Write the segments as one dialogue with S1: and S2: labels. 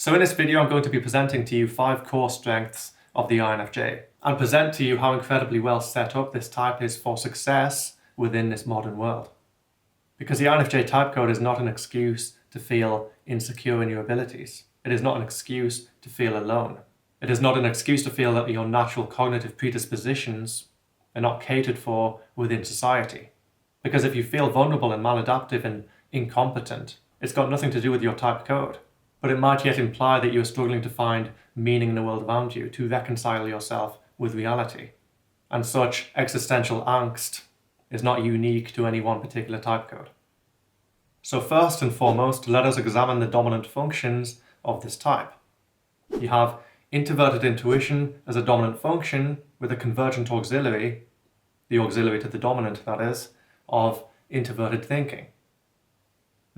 S1: So in this video, I'm going to be presenting to you 5 core strengths of the INFJ and present to you how incredibly well set up this type is for success within this modern world. Because the INFJ type code is not an excuse to feel insecure in your abilities. It is not an excuse to feel alone. It is not an excuse to feel that your natural cognitive predispositions are not catered for within society. Because if you feel vulnerable and maladaptive and incompetent, it's got nothing to do with your type code. But it might yet imply that you are struggling to find meaning in the world around you, to reconcile yourself with reality. And such existential angst is not unique to any one particular type code. So first and foremost, let us examine the dominant functions of this type. You have introverted intuition as a dominant function with a convergent auxiliary, the auxiliary to the dominant, that is, of introverted thinking.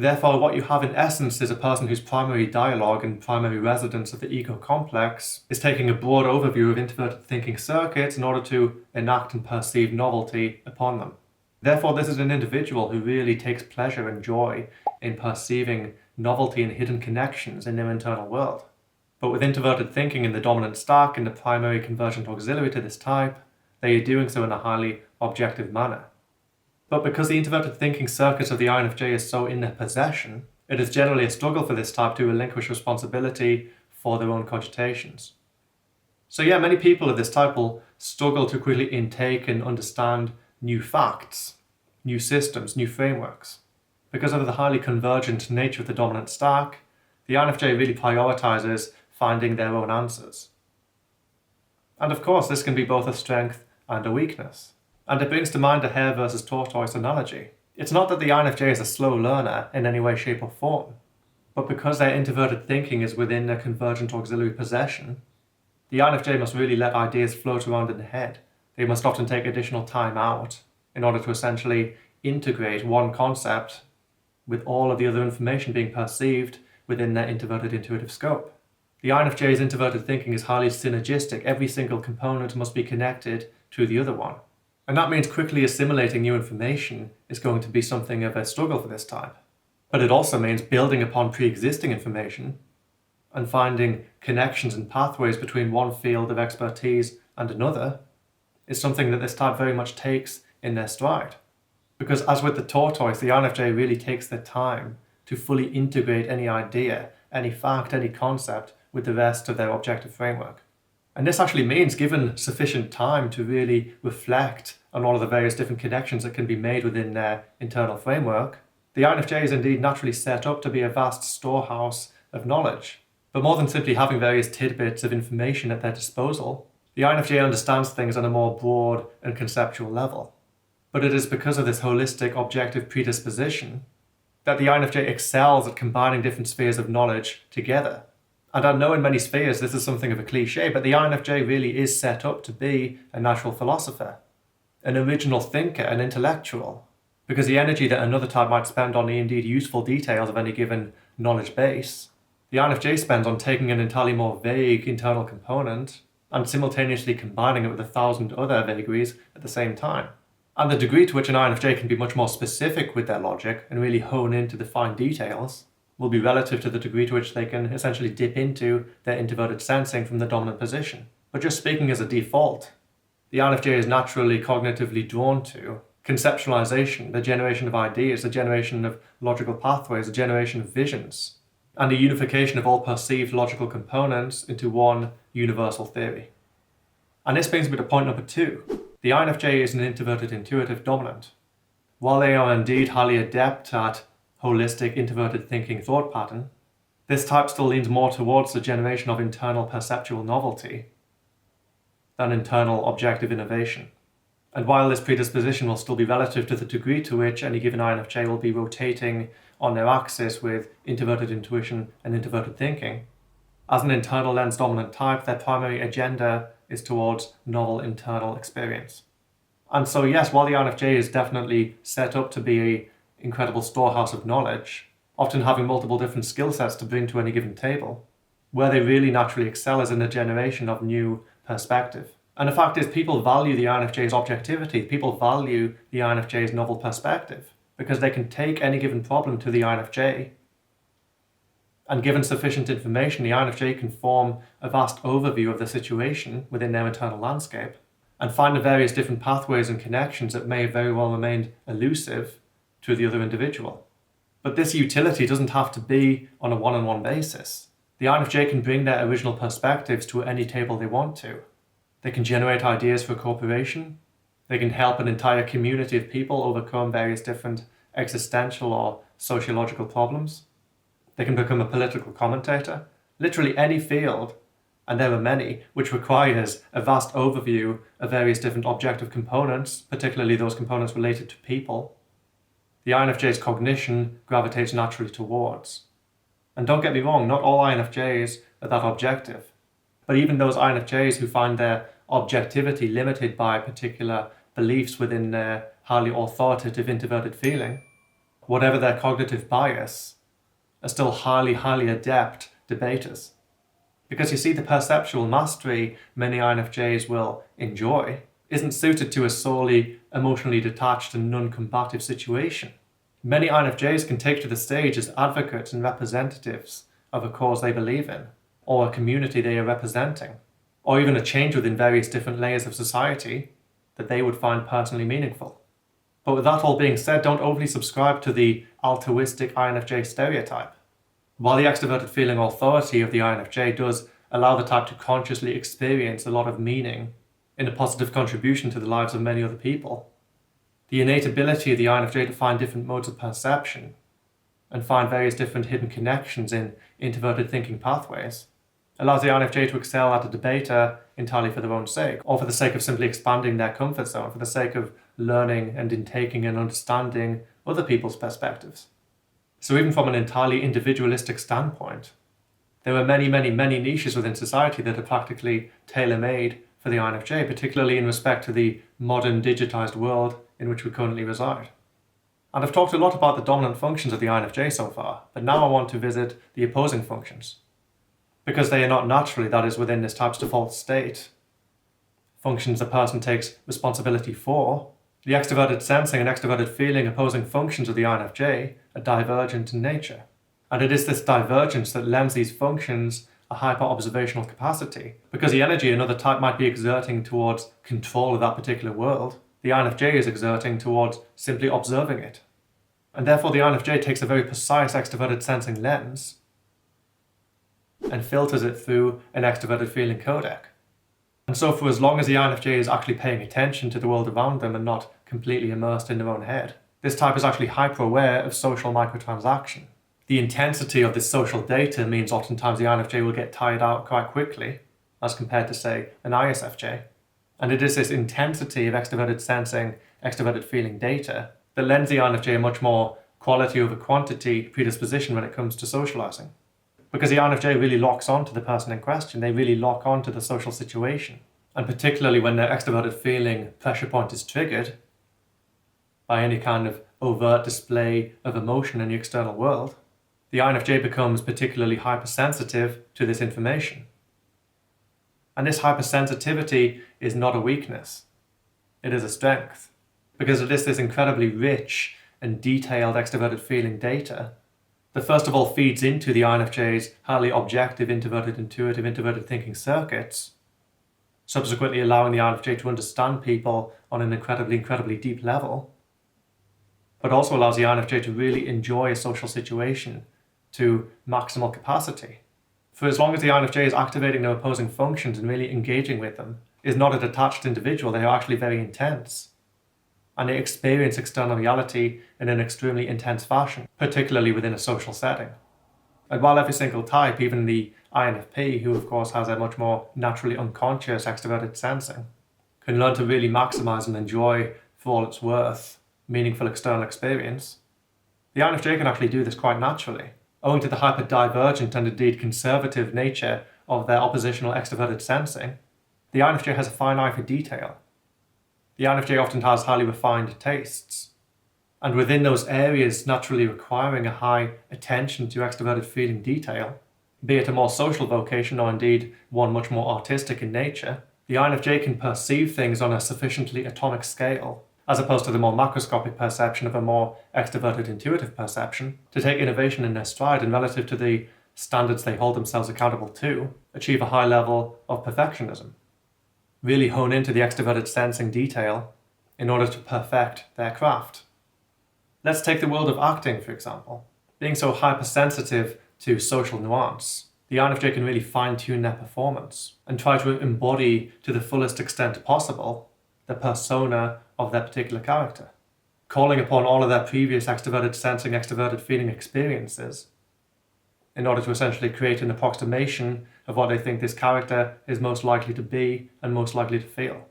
S1: Therefore, what you have in essence is a person whose primary dialogue and primary residence of the ego complex is taking a broad overview of introverted thinking circuits in order to enact and perceive novelty upon them. Therefore, this is an individual who really takes pleasure and joy in perceiving novelty and hidden connections in their internal world. But with introverted thinking in the dominant stack and the primary convergent auxiliary to this type, they are doing so in a highly objective manner. But because the introverted thinking circuit of the INFJ is so in their possession, it is generally a struggle for this type to relinquish responsibility for their own cogitations. So yeah, many people of this type will struggle to quickly intake and understand new facts, new systems, new frameworks. Because of the highly convergent nature of the dominant stack, the INFJ really prioritizes finding their own answers. And of course, this can be both a strength and a weakness. And it brings to mind the hare versus tortoise analogy. It's not that the INFJ is a slow learner in any way, shape or form, but because their introverted thinking is within their convergent auxiliary possession, the INFJ must really let ideas float around in the head. They must often take additional time out in order to essentially integrate one concept with all of the other information being perceived within their introverted intuitive scope. The INFJ's introverted thinking is highly synergistic. Every single component must be connected to the other one. And that means quickly assimilating new information is going to be something of a struggle for this type. But it also means building upon pre-existing information and finding connections and pathways between one field of expertise and another is something that this type very much takes in their stride. Because as with the tortoise, the INFJ really takes their time to fully integrate any idea, any fact, any concept with the rest of their objective framework. And this actually means, given sufficient time to really reflect on all of the various different connections that can be made within their internal framework, the INFJ is indeed naturally set up to be a vast storehouse of knowledge. But more than simply having various tidbits of information at their disposal, the INFJ understands things on a more broad and conceptual level. But it is because of this holistic objective predisposition that the INFJ excels at combining different spheres of knowledge together. And I know in many spheres this is something of a cliche, but the INFJ really is set up to be a natural philosopher, an original thinker, an intellectual, because the energy that another type might spend on the indeed useful details of any given knowledge base, the INFJ spends on taking an entirely more vague internal component and simultaneously combining it with 1,000 other vagaries at the same time. And the degree to which an INFJ can be much more specific with their logic and really hone into the fine details will be relative to the degree to which they can essentially dip into their introverted sensing from the dominant position. But just speaking as a default, the INFJ is naturally cognitively drawn to conceptualization, the generation of ideas, the generation of logical pathways, the generation of visions, and the unification of all perceived logical components into one universal theory. And this brings me to point number 2. The INFJ is an introverted intuitive dominant. While they are indeed highly adept at holistic introverted thinking thought pattern, this type still leans more towards the generation of internal perceptual novelty than internal objective innovation. And while this predisposition will still be relative to the degree to which any given INFJ will be rotating on their axis with introverted intuition and introverted thinking, as an internal lens dominant type, their primary agenda is towards novel internal experience. And so yes, while the INFJ is definitely set up to be an incredible storehouse of knowledge, often having multiple different skill sets to bring to any given table, where they really naturally excel is in the generation of new perspective. And the fact is, people value the INFJ's objectivity, people value the INFJ's novel perspective, because they can take any given problem to the INFJ And given sufficient information, the INFJ can form a vast overview of the situation within their internal landscape and find the various different pathways and connections that may very well remain elusive to the other individual. But this utility doesn't have to be on a one-on-one basis. The INFJ can bring their original perspectives to any table they want to. They can generate ideas for a corporation. They can help an entire community of people overcome various different existential or sociological problems. They can become a political commentator. Literally any field, and there are many, which requires a vast overview of various different objective components, particularly those components related to people, the INFJ's cognition gravitates naturally towards. And don't get me wrong, not all INFJs are that objective. But even those INFJs who find their objectivity limited by particular beliefs within their highly authoritative introverted feeling, whatever their cognitive bias, are still highly adept debaters. Because you see, the perceptual mastery many INFJs will enjoy isn't suited to a solely emotionally detached and non-combative situation. Many INFJs can take to the stage as advocates and representatives of a cause they believe in, or a community they are representing, or even a change within various different layers of society that they would find personally meaningful. But with that all being said, don't overly subscribe to the altruistic INFJ stereotype. While the extroverted feeling authority of the INFJ does allow the type to consciously experience a lot of meaning in a positive contribution to the lives of many other people, the innate ability of the INFJ to find different modes of perception and find various different hidden connections in introverted thinking pathways allows the INFJ to excel at a debater entirely for their own sake, or for the sake of simply expanding their comfort zone, for the sake of learning and intaking and understanding other people's perspectives. So even from an entirely individualistic standpoint, there are many niches within society that are practically tailor-made for the INFJ, particularly in respect to the modern digitized world in which we currently reside. And I've talked a lot about the dominant functions of the INFJ so far, but now I want to visit the opposing functions. Because they are not naturally, that is, within this type's default state, functions a person takes responsibility for, the extroverted sensing and extroverted feeling opposing functions of the INFJ are divergent in nature. And it is this divergence that lends these functions a hyper-observational capacity. Because the energy another type might be exerting towards control of that particular world, the INFJ is exerting towards simply observing it. And therefore the INFJ takes a very precise extroverted sensing lens and filters it through an extroverted feeling codec. And so for as long as the INFJ is actually paying attention to the world around them and not completely immersed in their own head, this type is actually hyper-aware of social microtransaction. The intensity of this social data means oftentimes the INFJ will get tired out quite quickly, as compared to, say, an ISFJ. And it is this intensity of extroverted sensing, extroverted feeling data that lends the INFJ a much more quality over quantity predisposition when it comes to socializing. Because the INFJ really locks on to the person in question, they really lock on to the social situation. And particularly when their extroverted feeling pressure point is triggered by any kind of overt display of emotion in the external world, the INFJ becomes particularly hypersensitive to this information. And this hypersensitivity is not a weakness, it is a strength. Because it is this incredibly rich and detailed extroverted feeling data that first of all feeds into the INFJ's highly objective, introverted, intuitive, introverted thinking circuits, subsequently allowing the INFJ to understand people on an incredibly deep level, but also allows the INFJ to really enjoy a social situation to maximal capacity. For as long as the INFJ is activating their opposing functions and really engaging with them, is not a detached individual, they are actually very intense. And they experience external reality in an extremely intense fashion, particularly within a social setting. And while every single type, even the INFP, who of course has a much more naturally unconscious extroverted sensing, can learn to really maximize and enjoy, for all it's worth, meaningful external experience, the INFJ can actually do this quite naturally. Owing to the hyper-divergent and indeed conservative nature of their oppositional extroverted sensing, the INFJ has a fine eye for detail. The INFJ often has highly refined tastes, and within those areas naturally requiring a high attention to extroverted feeling detail, be it a more social vocation or indeed one much more artistic in nature, the INFJ can perceive things on a sufficiently atomic scale, as opposed to the more macroscopic perception of a more extroverted intuitive perception, to take innovation in their stride and relative to the standards they hold themselves accountable to, achieve a high level of perfectionism, really hone into the extroverted sensing detail in order to perfect their craft. Let's take the world of acting, for example. Being so hypersensitive to social nuance, the INFJ can really fine-tune their performance and try to embody to the fullest extent possible the persona of their particular character, calling upon all of their previous extroverted sensing, extroverted feeling experiences in order to essentially create an approximation of what they think this character is most likely to be and most likely to feel.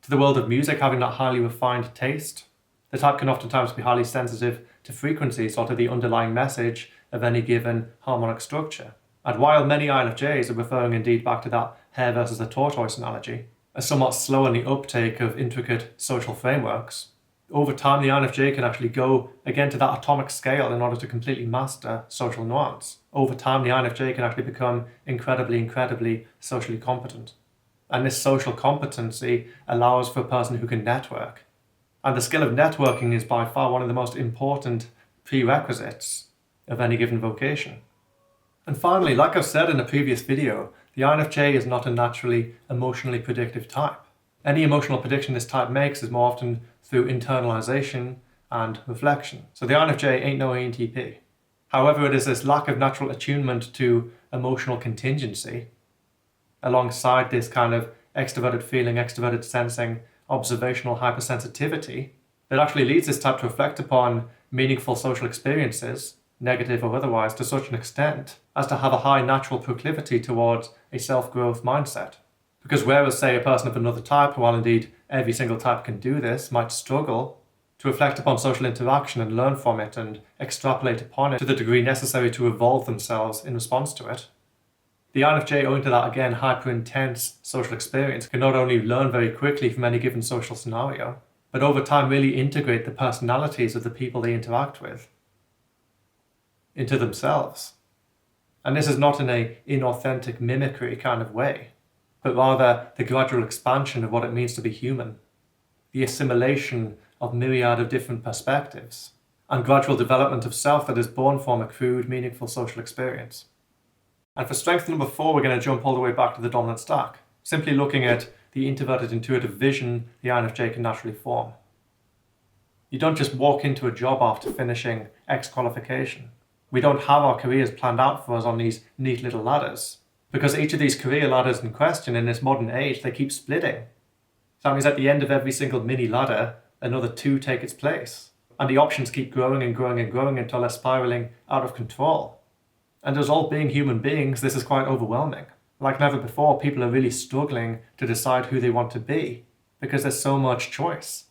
S1: To the world of music, having that highly refined taste, the type can oftentimes be highly sensitive to frequencies or to the underlying message of any given harmonic structure. And while many INFJs are referring indeed back to that hare versus the tortoise analogy, are somewhat slow in the uptake of intricate social frameworks, over time the INFJ can actually go again to that atomic scale in order to completely master social nuance. Over time the INFJ can actually become incredibly socially competent. And this social competency allows for a person who can network. And the skill of networking is by far one of the most important prerequisites of any given vocation. And finally, like I've said in a previous video, the INFJ is not a naturally emotionally predictive type. Any emotional prediction this type makes is more often through internalization and reflection. So the INFJ ain't no ENTP. However, it is this lack of natural attunement to emotional contingency, alongside this kind of extroverted feeling, extroverted sensing, observational hypersensitivity, that actually leads this type to reflect upon meaningful social experiences, negative or otherwise, to such an extent as to have a high natural proclivity towards a self-growth mindset. Because whereas, say, a person of another type, while indeed every single type can do this, might struggle to reflect upon social interaction and learn from it and extrapolate upon it to the degree necessary to evolve themselves in response to it, the INFJ, owing to that, again, hyper-intense social experience, can not only learn very quickly from any given social scenario, but over time really integrate the personalities of the people they interact with into themselves. And this is not in an inauthentic mimicry kind of way, but rather the gradual expansion of what it means to be human, the assimilation of myriad of different perspectives, and gradual development of self that is born from a crude, meaningful social experience. And for strength number 4, we're going to jump all the way back to the dominant stack, simply looking at the introverted intuitive vision the INFJ can naturally form. You don't just walk into a job after finishing X qualification. We don't have our careers planned out for us on these neat little ladders, because each of these career ladders in question in this modern age, they keep splitting. So that means at the end of every single mini ladder, another 2 take its place. And the options keep growing and growing and growing until they're spiraling out of control. And as all being human beings, this is quite overwhelming. Like never before, people are really struggling to decide who they want to be because there's so much choice.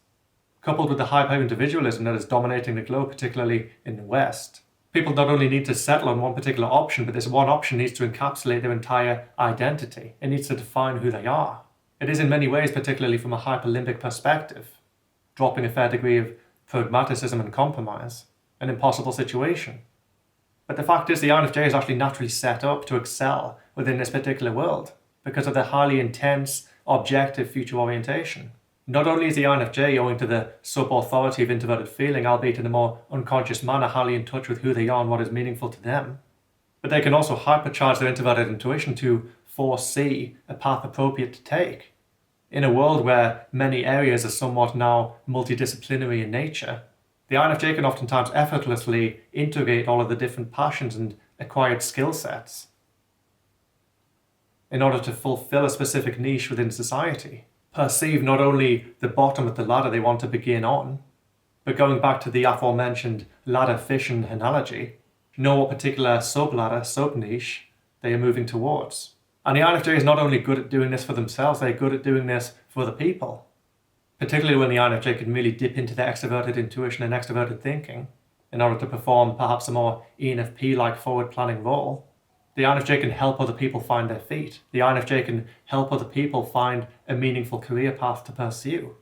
S1: Coupled with the hyper-individualism that is dominating the globe, particularly in the West, people not only need to settle on one particular option, but this one option needs to encapsulate their entire identity. It needs to define who they are. It is in many ways, particularly from a hyperlimbic perspective, dropping a fair degree of pragmatism and compromise, an impossible situation. But the fact is the INFJ is actually naturally set up to excel within this particular world because of their highly intense, objective future orientation. Not only is the INFJ, owing to the sub-authority of introverted feeling, albeit in a more unconscious manner, highly in touch with who they are and what is meaningful to them, but they can also hypercharge their introverted intuition to foresee a path appropriate to take. In a world where many areas are somewhat now multidisciplinary in nature, the INFJ can oftentimes effortlessly integrate all of the different passions and acquired skill sets in order to fulfill a specific niche within society. Perceive not only the bottom of the ladder they want to begin on, but going back to the aforementioned ladder fission analogy, know what particular sub-ladder, sub-niche they are moving towards. And the INFJ is not only good at doing this for themselves, they're good at doing this for other people. Particularly when the INFJ can really dip into their extroverted intuition and extroverted thinking in order to perform perhaps a more ENFP-like forward planning role. The INFJ can help other people find their feet. The INFJ can help other people find a meaningful career path to pursue.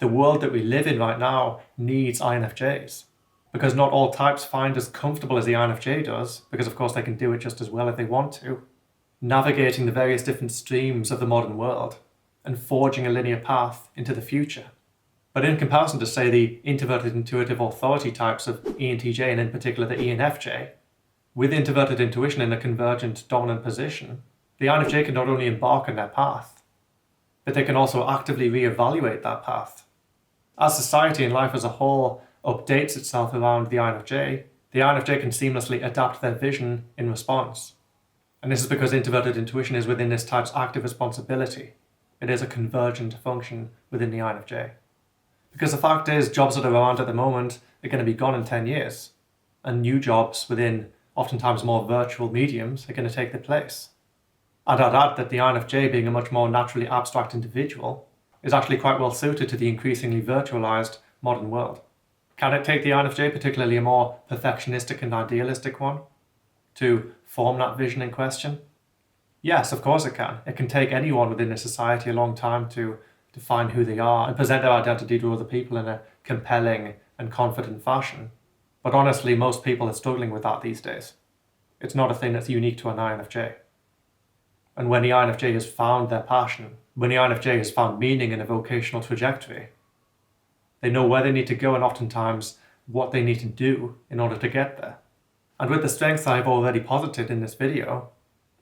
S1: The world that we live in right now needs INFJs, because not all types find as comfortable as the INFJ does, because of course they can do it just as well if they want to, navigating the various different streams of the modern world and forging a linear path into the future. But in comparison to, say, the introverted intuitive authority types of ENTJ and in particular the ENFJ, With introverted intuition in a convergent dominant position, the INFJ can not only embark on their path, but they can also actively reevaluate that path. As society and life as a whole updates itself around the INFJ can seamlessly adapt their vision in response. And this is because introverted intuition is within this type's active responsibility. It is a convergent function within the INFJ. Because the fact is, jobs that are around at the moment are going to be gone in 10 years, and new jobs within oftentimes more virtual mediums are going to take their place. And I'd add that the INFJ, being a much more naturally abstract individual, is actually quite well suited to the increasingly virtualized modern world. Can it take the INFJ, particularly a more perfectionistic and idealistic one, to form that vision in question? Yes, of course it can. It can take anyone within a society a long time to define who they are and present their identity to other people in a compelling and confident fashion. But honestly, most people are struggling with that these days. It's not a thing that's unique to an INFJ. And when the INFJ has found their passion, when the INFJ has found meaning in a vocational trajectory, they know where they need to go and oftentimes what they need to do in order to get there. And with the strengths I've already posited in this video,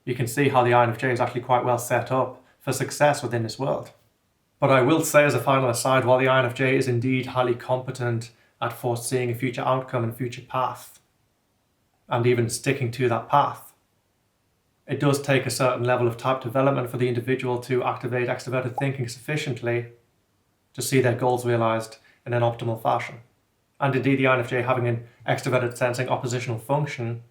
S1: you can see how the INFJ is actually quite well set up for success within this world. But I will say as a final aside, while the INFJ is indeed highly competent at foreseeing a future outcome and future path, and even sticking to that path, it does take a certain level of type development for the individual to activate extroverted thinking sufficiently to see their goals realized in an optimal fashion. And indeed, the INFJ, having an extroverted sensing oppositional function,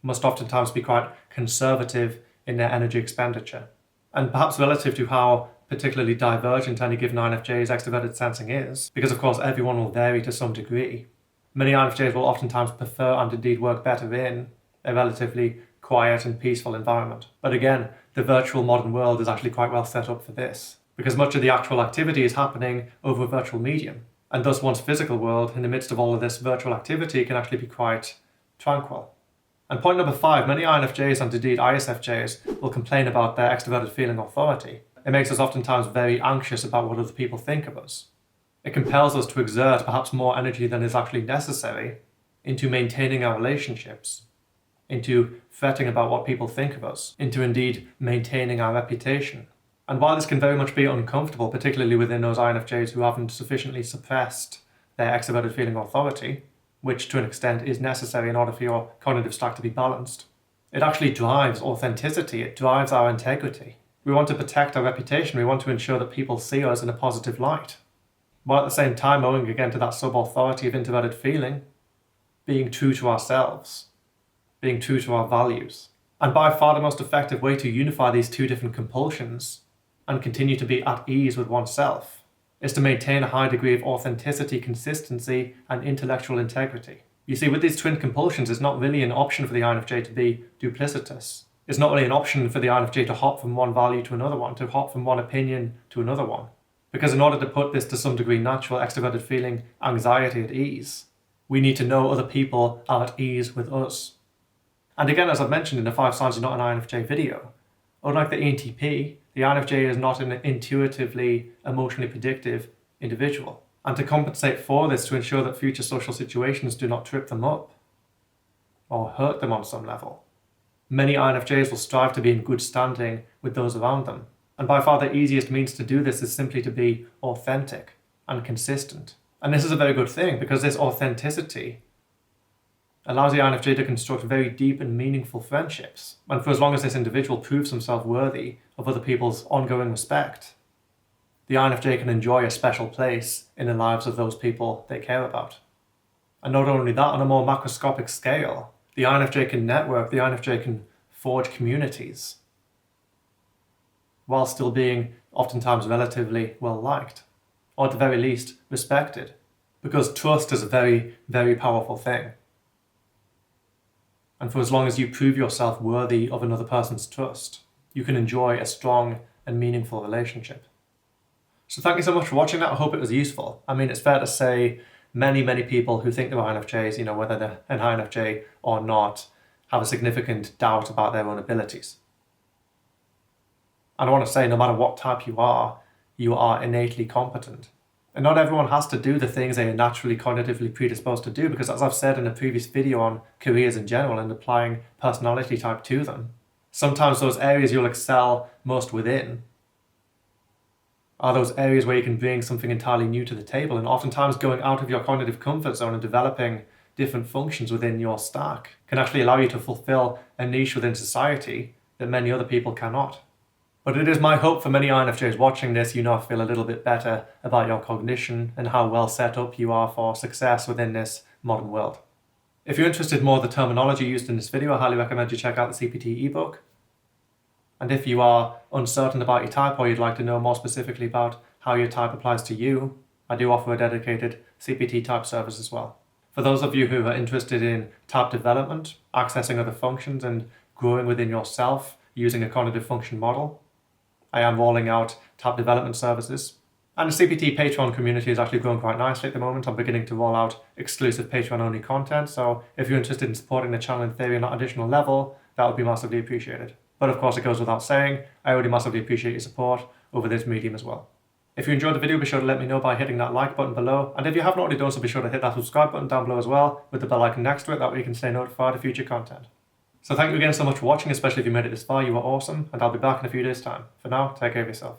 S1: must oftentimes be quite conservative in their energy expenditure. And perhaps relative to how particularly divergent any given INFJ's extroverted sensing is, because of course everyone will vary to some degree, many INFJs will oftentimes prefer and indeed work better in a relatively quiet and peaceful environment. But again, the virtual modern world is actually quite well set up for this, because much of the actual activity is happening over a virtual medium, and thus one's physical world in the midst of all of this virtual activity can actually be quite tranquil. And point number 5, many INFJs and indeed ISFJs will complain about their extroverted feeling authority. It makes us oftentimes very anxious about what other people think of us. It compels us to exert perhaps more energy than is actually necessary into maintaining our relationships, into fretting about what people think of us, into indeed maintaining our reputation. And while this can very much be uncomfortable, particularly within those INFJs who haven't sufficiently suppressed their extroverted feeling authority, which to an extent is necessary in order for your cognitive stack to be balanced, it actually drives authenticity, it drives our integrity. We want to protect our reputation, we want to ensure that people see us in a positive light, while at the same time owing again to that sub-authority of introverted feeling, being true to ourselves, being true to our values. And by far the most effective way to unify these two different compulsions and continue to be at ease with oneself is to maintain a high degree of authenticity, consistency, and intellectual integrity. You see, with these twin compulsions, it's not really an option for the INFJ to be duplicitous. It's not really an option for the INFJ to hop from one value to another one, to hop from one opinion to another one. Because in order to put this to some degree natural extroverted feeling anxiety at ease, we need to know other people are at ease with us. And again, as I've mentioned in the 5 Signs You're Not an INFJ video, unlike the ENTP, the INFJ is not an intuitively, emotionally predictive individual. And to compensate for this, to ensure that future social situations do not trip them up or hurt them on some level, many INFJs will strive to be in good standing with those around them. And by far the easiest means to do this is simply to be authentic and consistent. And this is a very good thing, because this authenticity allows the INFJ to construct very deep and meaningful friendships. And for as long as this individual proves himself worthy of other people's ongoing respect, the INFJ can enjoy a special place in the lives of those people they care about. And not only that, on a more macroscopic scale, the INFJ can network, the INFJ can forge communities, while still being oftentimes relatively well liked, or at the very least respected, because trust is a very, very powerful thing. And for as long as you prove yourself worthy of another person's trust, you can enjoy a strong and meaningful relationship. So thank you so much for watching that. I hope it was useful. I mean, it's fair to say many people who think they're INFJs, whether they're an INFJ or not, have a significant doubt about their own abilities. And I want to say, no matter what type you are innately competent. And not everyone has to do the things they are naturally cognitively predisposed to do, because as I've said in a previous video on careers in general and applying personality type to them, sometimes those areas you'll excel most within are those areas where you can bring something entirely new to the table, and oftentimes going out of your cognitive comfort zone and developing different functions within your stack can actually allow you to fulfill a niche within society that many other people cannot. But it is my hope for many INFJs watching this, you now feel a little bit better about your cognition and how well set up you are for success within this modern world. If you're interested more in the terminology used in this video, I highly recommend you check out the CPT ebook. And if you are uncertain about your type, or you'd like to know more specifically about how your type applies to you, I do offer a dedicated CPT type service as well. For those of you who are interested in type development, accessing other functions, and growing within yourself using a cognitive function model, I am rolling out type development services. And the CPT Patreon community is actually growing quite nicely at the moment. I'm beginning to roll out exclusive Patreon-only content, so if you're interested in supporting the channel in theory on that additional level, that would be massively appreciated. But of course, it goes without saying, I already massively appreciate your support over this medium as well. If you enjoyed the video, be sure to let me know by hitting that like button below. And if you haven't already done so, be sure to hit that subscribe button down below as well, with the bell icon next to it, that way you can stay notified of future content. So thank you again so much for watching, especially if you made it this far, you are awesome, and I'll be back in a few days' time. For now, take care of yourself.